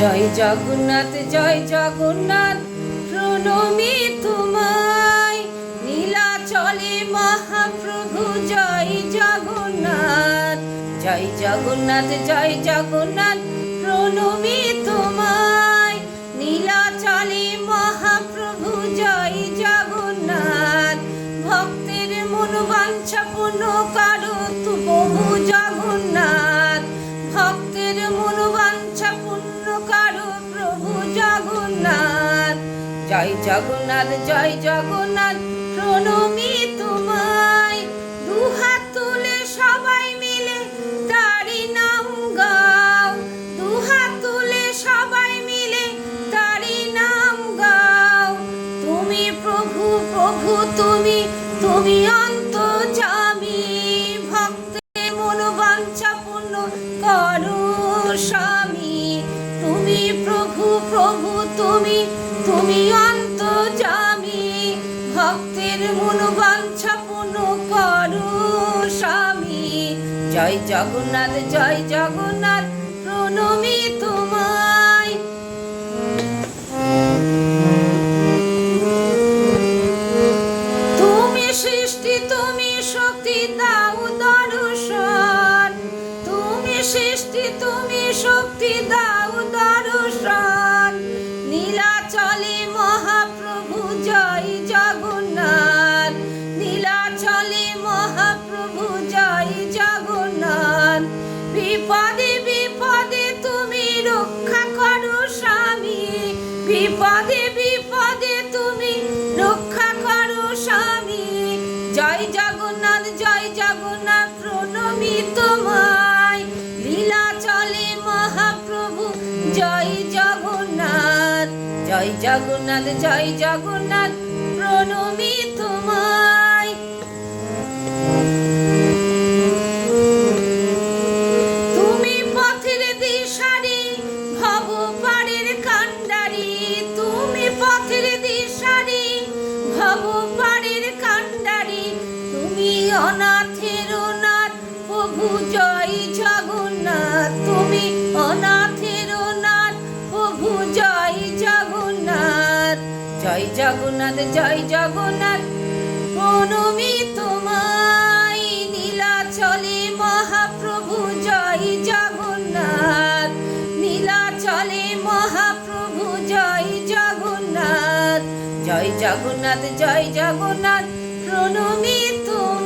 জয় জগন্নাথ প্রণমী তোমায়। নীলাচলে মহাপ্রভু জয় জগন্নাথ প্রণমী তোমায়। নীলাচলে মহাপ্রভু জয় জগন্নাথ। ভক্তের মনোবাঞ্ছা পূর্ণ করো প্রভু জগন্নাথ। ভক্তের মনোবাঞ্ছা পূর্ণ করো প্রভু জগন্নাথ। জয় জগন্নাথ প্রণমী তোমায়। দুহাত তুলে সবাই মিলে তারি নাম গাও। দুহাত তুলে সবাই মিলে তারি নাম গাও। তুমি প্রভু তুমি অন্তর্যামী। ভক্তের মনোবাঞ্ছা পূর্ণ করো স্বামী। তুমি প্রভু তুমি অন্তর্যামী। ভক্তের মনোবাঞ্ছা পূর্ণ করো স্বামী। জয় জগন্নাথ প্রণমী তোমায়। তুমি সৃষ্টি তুমি শক্তি দাও দর্শন। তুমি সৃষ্টি তুমি শক্তি দাও দর্শন। নীলাচলে মহাপ্রভু জয় জগন্নাথ। নীলাচলে মহাপ্রভু জয় জগন্নাথ। বিপদে বিপদে তুমি রক্ষা করো স্বামী। বিপদে বিপদে তুমি রক্ষা করো স্বামী। জয় জগন্নাথ প্রণমী তোমায়। লীলাচলে মহাপ্রভু জয় জগন্নাথ প্রণমী তোমায়। তুমি পথের দিশারি ভব পারের কান্ডারি। তুমি পথের দিশারি ভব পারের কান্ডারি। তুমি অনাথের নাথ প্রভু জয় জগন্নাথ। তুমি অনাথের নাথ প্রভু জয় জগন্নাথ। জয় জগন্নাথ প্রণমী তোমায়। নীলাচলে মহাপ্রভু জয় জগন্নাথ। নীলাচলে মহাপ্রভু জয় জগন্নাথ। জয় জগন্নাথ প্রণমী তোমায়।